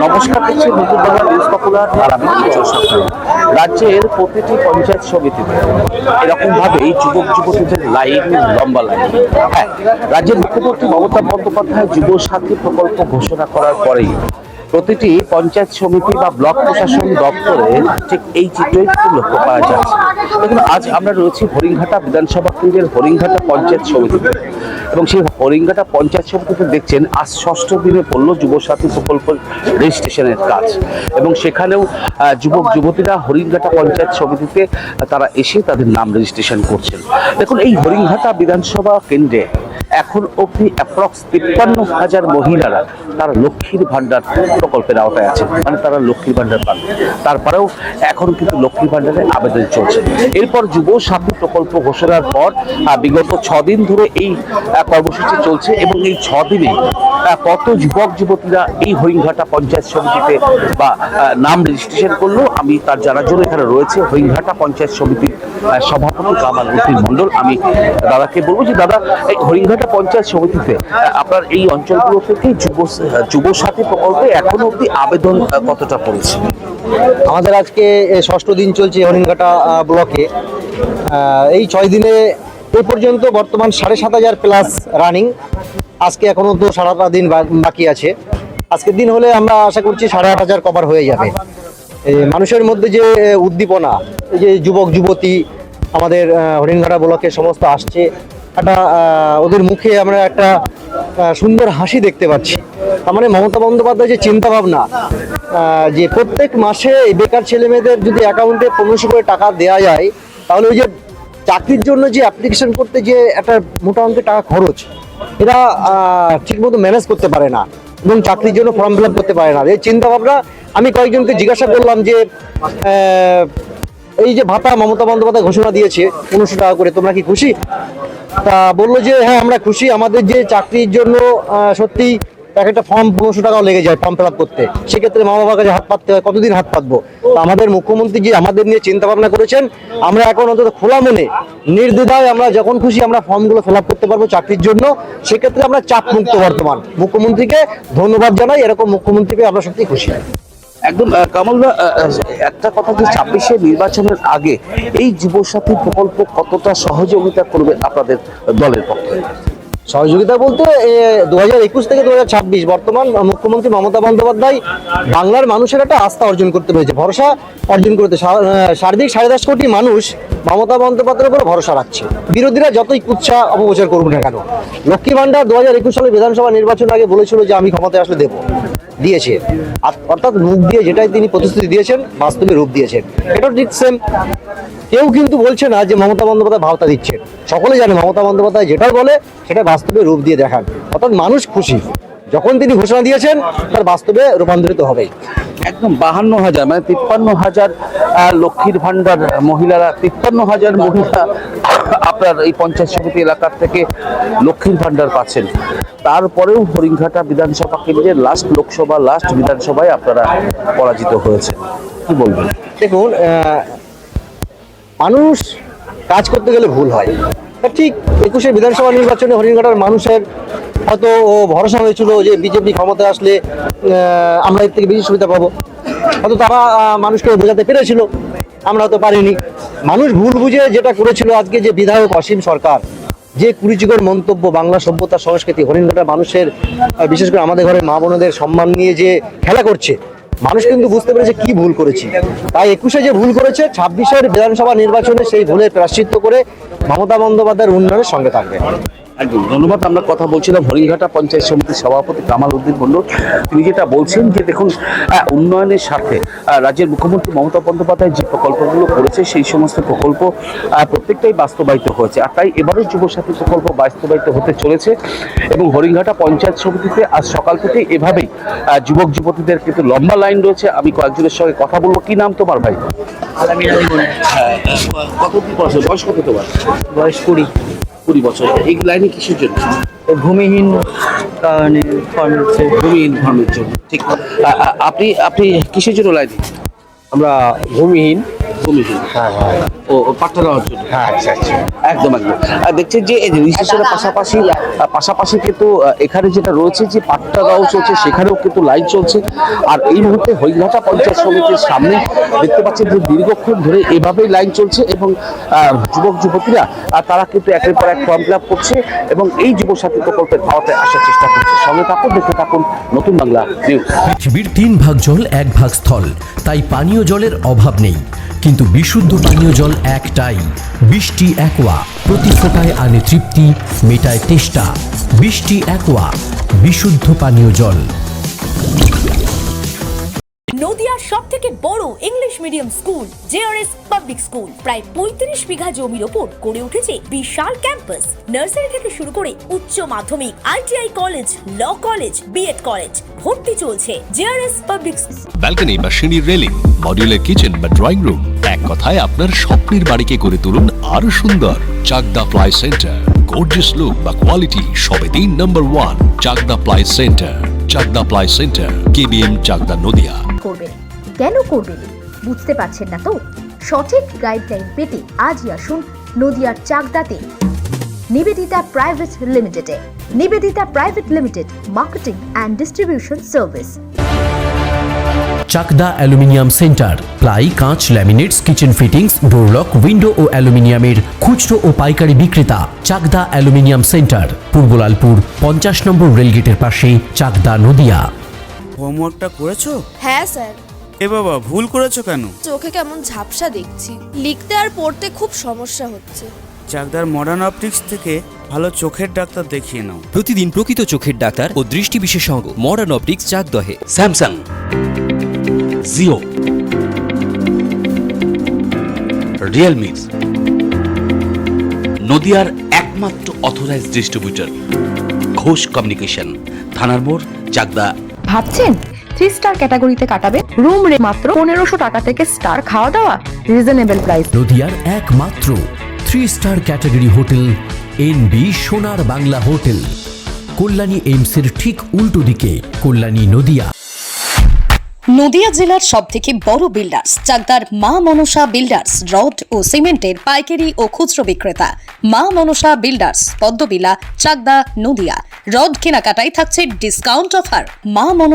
নমস্কার, দেখছি নতুন বাংলা নিউজ পপুলার আর আমি কিশোর সরকার। রাজ্যের প্রতিটি পঞ্চায়েত সমিতিতে এরকম ভাবে এই যুবক যুবতীদের লাইন, লম্বা লাইন। হ্যাঁ, রাজ্যের মুখ্যমন্ত্রী মমতা বন্দ্যোপাধ্যায় যুব সাথী প্রকল্প ঘোষণা করার পরেই প্রতিটি পঞ্চায়েত সমিতি বা ব্লক প্রশাসন দপ্তরে ঠিক এই চিত্রই লক্ষ্য পাওয়া যাচ্ছে। দেখুন, আজ আমরা রয়েছি হরিণঘাটা বিধানসভা কেন্দ্রের হরিণঘাটা পঞ্চায়েত সমিতিতে, এবং সেই হরিণঘাটা পঞ্চায়েত সমিতিতে দেখছেন আজ ষষ্ঠ দিনে পড়লো যুব সাথী প্রকল্প রেজিস্ট্রেশনের কাজ, এবং সেখানেও যুবক যুবতীরা হরিণঘাটা পঞ্চায়েত সমিতিতে তারা এসে তাদের নাম রেজিস্ট্রেশন করছেন। দেখুন, এই হরিণঘাটা বিধানসভা কেন্দ্রে এখন অব্দি অ্যাপ্রক্স 53,000 মহিলারা তারা লক্ষ্মীর ভান্ডার প্রকল্পের আওতায় আছে, মানে তারা লক্ষ্মীর ভান্ডার পান। তারপরেও এখন কিন্তু লক্ষ্মীর ভান্ডারের আবেদন চলছে। এরপর যুব সাথী প্রকল্প ঘোষণার পর বিগত 6 দিন ধরে এই কর্মসূচি চলছে, এবং এই 6 দিনে কত যুবক যুবতীরা এই হরিণঘাটা পঞ্চায়েত সমিতিতে বা নাম রেজিস্ট্রেশন করলো, আমি তার জানার জন্য এখানে রয়েছে হরিণঘাটা পঞ্চায়েত সমিতির সভাপতি কামাল উদ্দিন মন্ডল। আমি দাদাকে বলবো যে দাদা, এই হরিণঘাটা পঞ্চায়েত সমিতিতে আপনার এই অঞ্চলগুলো থেকে যুব সাথী প্রকল্পে এখনো অব্দি আবেদন কতটা পড়েছে? আমাদের আজকে ষষ্ঠ দিন চলছে হরিণঘাটা ব্লকে। এই 6 দিনে এ পর্যন্ত বর্তমান 7,500 প্লাস রানিং। আজকে এখনো তো 7টা দিন বাকি আছে। আজকের দিন হলে আমরা আশা করছি 8,500 কভার হয়ে যাবে। মানুষের মধ্যে যে উদ্দীপনা, এই যে যুবক যুবতী আমাদের হরিণঘাটা ব্লকে সমস্ত আসছে, একটা ওদের মুখে আমরা একটা সুন্দর হাসি দেখতে পাচ্ছি। তার মানে মমতা বন্দ্যোপাধ্যায় যে চিন্তা ভাবনা, যে প্রত্যেক মাসে এই বেকার ছেলে মেয়েদের যদি অ্যাকাউন্টে 1500 করে টাকা দেওয়া যায়, তাহলে ওই যে চাকরির জন্য যে অ্যাপ্লিকেশন করতে যে একটা মোটা অঙ্কের টাকা খরচ, এরা ঠিকমতো ম্যানেজ করতে পারে না এবং চাকরির জন্য ফর্ম ফিল আপ করতে পারে না। এই চিন্তা ভাবনা আমি কয়েকজনকে জিজ্ঞাসা করলাম যে এই যে ভাতা মমতা বন্দ্যোপাধ্যায় ঘোষণা দিয়েছে 1500 টাকা করে, তোমরা কি খুশি? তা বললো যে হ্যাঁ, আমরা খুশি। আমাদের যে চাকরির জন্য সত্যি একটা ফর্ম 1500 টাকাও লেগে যায় ফর্ম ফিল আপ করতে, সেক্ষেত্রে মা বাবার কাছে হাত পাততে হয়, কতদিন হাত পাতবো? তো আমাদের মুখ্যমন্ত্রী যে আমাদের নিয়ে চিন্তা ভাবনা করেছেন, আমরা এখন অন্তত খোলা মনে নির্দ্বিধায় আমরা যখন খুশি আমরা ফর্মগুলো ফিল আপ করতে পারবো চাকরির জন্য। সেক্ষেত্রে আমরা চাপ মুক্ত বর্তমান। মুখ্যমন্ত্রীকে ধন্যবাদ জানাই, এরকম মুখ্যমন্ত্রীকে আমরা সত্যি খুশি। একদম কামালদা, একটা কথা যে 26-এর নির্বাচনের আগে এই যুব সাথী প্রকল্প কতটা সহযোগিতা করবে আপনাদের দলের পক্ষে? সহযোগিতা বলতে 2021 থেকে 2026 বর্তমান মুখ্যমন্ত্রী মমতা বন্দ্যোপাধ্যায় বাংলার মানুষের একটা আস্থা অর্জন করতে পেরেছে, ভরসা অর্জন করতে। সার্বিক 10.5 কোটি মানুষ মমতা বন্দ্যোপাধ্যায়ের উপর ভরসা রাখছে। বিরোধীরা যতই কুৎসা অপপ্রচার করুক না কেন, লক্ষ্মী ভান্ডার 2021 সালে বিধানসভা নির্বাচন আগে বলেছিল যে আমি ক্ষমতায় আসলে দেবো, দিয়েছে। অর্থাৎ মুখ দিয়ে যেটাই তিনি প্রতিশ্রুতি দিয়েছেন, বাস্তবে রূপ দিয়েছেন। এটা ঠিক সেম। কেউ কিন্তু বলছে না যে মমতা বন্দ্যোপাধ্যায় ভাওতা দিচ্ছেন। সকলে জানে মমতা বন্দ্যোপাধ্যায় যেটা বলে সেটা বাস্তবে রূপ দিয়ে দেখান। অর্থাৎ মানুষ খুশি, যখন তিনি ঘোষণা দিয়েছেন তার বাস্তবে রূপান্তরিত হবে। একদম 52,000 মানে 53,000 লক্ষ্মীর ভান্ডার মহিলারা, 53,000 মহিলা আপনার এই পঞ্চায়েত সমিতি এলাকার থেকে লক্ষ্মীর ভান্ডার পাচ্ছেন। তারপরেও হরিণঘাটা বিধানসভা কেন্দ্রের লাস্ট লোকসভা, লাস্ট বিধানসভায় আপনারা পরাজিত হয়েছে, কি বলবেন? দেখুন, মানুষ কাজ করতে গেলে ভুল হয়। ঠিক 21-এর বিধানসভা নির্বাচনে হরিণঘাটার মানুষের হয়তো ভরসা হয়েছিল যে বিজেপি ক্ষমতায় আসলে আমরা এর থেকে বেশি সুবিধা পাবো, হয়তো তারা মানুষকে বোঝাতে পেরেছিল, আমরা হয়তো পারিনি। মানুষ ভুল বুঝে যেটা করেছিল, আজকে যে বিধায়ক অসীম সরকার যে কুরুচিকর মন্তব্য বাংলা সভ্যতা সংস্কৃতি হরিণঘাটার মানুষের, বিশেষ করে আমাদের ঘরের মা বোনদের সম্মান নিয়ে যে খেলা করছে, মানুষ কিন্তু বুঝতে পেরেছে কি ভুল করেছি। তাই 21-এ যে ভুল করেছে, 26-এর বিধানসভা নির্বাচনে সেই ভুলের প্রায়শ্চিত্ত করে মমতা বন্দ্যোপাধ্যায়ের উন্নয়নের সঙ্গে থাকবে। একদম ধন্যবাদ। আমরা কথা বলছিলাম হরিণঘাটা পঞ্চায়েত সমিতির সভাপতি কামাল উদ্দিন মন্ডল। তিনি যেটা বলছেন যে দেখুন, উন্নয়নের সাথে রাজ্যের মুখ্যমন্ত্রী মমতা বন্দ্যোপাধ্যায় যে প্রকল্পগুলো করেছে সেই সমস্ত প্রকল্প প্রত্যেকটাই বাস্তবায়িত হয়েছে, আর তাই এবারও যুব সাথী প্রকল্প বাস্তবায়িত হতে চলেছে। এবং হরিণঘাটা পঞ্চায়েত সমিতিতে আজ সকাল থেকে এভাবেই যুবক যুবতীদের কিন্তু লম্বা লাইন রয়েছে। আমি কয়েকজনের সঙ্গে কথা বলবো। কি নাম তোমার ভাই? কত বছর বয়স? কত তোমার বয়স? 20 বছর। এই লাইনে কিসের জন্য? ভূমিহীন কারণে, ভূমিহীন ফর্মের জন্য। ঠিক। আপনি কিসের জন্য লাইনে? আমরা ভূমিহীন ভূমিহীন ও পাট্টা দেওয়ার জন্য। আচ্ছা আচ্ছা, একদম একদম। দেখছেন যে এই রেজিস্ট্রেশনের পাশাপাশি কিন্তু এখানে যেটা রয়েছে যে পাট্টা দেওয়া চলছে, সেখানেও কিন্তু লাইন চলছে। আর এই মুহূর্তে হরিঘাটা পঞ্চায়েত সমিতির সামনে দেখতে পাচ্ছেন যে দীর্ঘক্ষণ ধরে এভাবেই লাইন চলছে এবং যুবক যুবতীরা তারা কিন্তু একের পর এক ফর্ম ফিল আপ করছে এবং এই যুবসাথী প্রকল্পের আওতায় আসার চেষ্টা করছে। সঙ্গে থাকুন, দেখতে থাকুন নতুন বাংলা নিউজ। পৃথিবীর 3 ভাগ জল 1 ভাগ স্থল, তাই পানীয় জলের অভাব নেই। কিন্তু বিশুদ্ধ পানীয় জল একটাই, বৃষ্টি অ্যাকোয়া। প্রতি ফোঁটায় আনে তৃপ্তি, মেটায় তেষ্টা। বৃষ্টি অ্যাকোয়া, বিশুদ্ধ পানীয় জল। নদিয়ার সবথেকে বড় English medium school JRS public school প্রায় 35 বিঘা জমির ওপর গড়ে উঠেছে বিশাল ক্যাম্পাস। নার্সারি থেকে শুরু করে উচ্চ মাধ্যমিক, ITI college, law college, BEd college, ভর্তি চলছে জেআরএস পাবলিক। ব্যালকনি বা সিঁড়ির রেলিং, মডিউলার কিচেন বা ড্রয়িং রুম, এক কথায় আপনার স্বপ্নের বাড়িকে করে তুলুন আরো সুন্দর। Chakdah ply centre, gorgeous look বা কোয়ালিটি সবে 3 number 1 Chakdah ply centre. Chakdah ply centre, KBM, Chakdah, Nadia. করবেন কেন করবেন বুঝতে পারছেন না তো? সঠিক গাইডলাইন পেতে আজই আসুন নদিয়ার চাকদাতে নিবেদিতা প্রাইভেট লিমিটেডে। Nivedita private limited, marketing and distribution service. Chakdah aluminium centre, ply, কাঁচ, laminates, kitchen fittings, door lock, window ও অ্যালুমিনিয়ামের খুচরো ও পাইকারি বিক্রেতা। Chakdah aluminium centre, Purbalalpur 50 number রেলগেটের পাশে, চাকদা, নদিয়া। হোমওয়ার্কটা করেছো? হ্যাঁ স্যার। এ বাবা, ভুল করেছো কেন? চোখে কেমন ঝাপসা দেখছি, লিখতে আর পড়তে খুব সমস্যা হচ্ছে। চাকদার মডার্ন অপটিক্স থেকে ভালো চোখের ডাক্তার দেখিয়ে নাও। প্রতিদিন প্রকৃত চোখের ডাক্তার ও দৃষ্টি বিশেষজ্ঞ মডার্ন অপটিক্স, চাকদহে। স্যামসাং, জিও, রিয়েলমি, নদিয়ার একমাত্র অথরাইজড ডিস্ট্রিবিউটর ঘোষ কমিউনিকেশন, থানার মোড়, চাকদা। ভাবছেন 3 স্টার ক্যাটাগরিতে কাটাবে? রুম রে মাত্র 1500 টাকা থেকে স্টার, খাওয়া দাওয়া রিজনেবল প্রাইস। নদিয়ার একমাত্র 3 স্টার ক্যাটাগরি হোটেল এনবি সোনার বাংলা হোটেল, কল্যাণী এইমসের ঠিক উল্টো দিকে, কল্যাণী, নদিয়া। নদিয়া জেলার সবথেকে বড় বিল্ডার্স চাকদার মা মনসা বিল্ডার্স, রড ও সিমেন্টের পাইকারি ও খুচরো বিক্রেতা। মা মনসা বিল্ডার্স, পদ্মবিলা, চাকদা, নদিয়া। রড কেনাকাটায় থাকছে ডিসকাউন্ট অফার। মা মনসা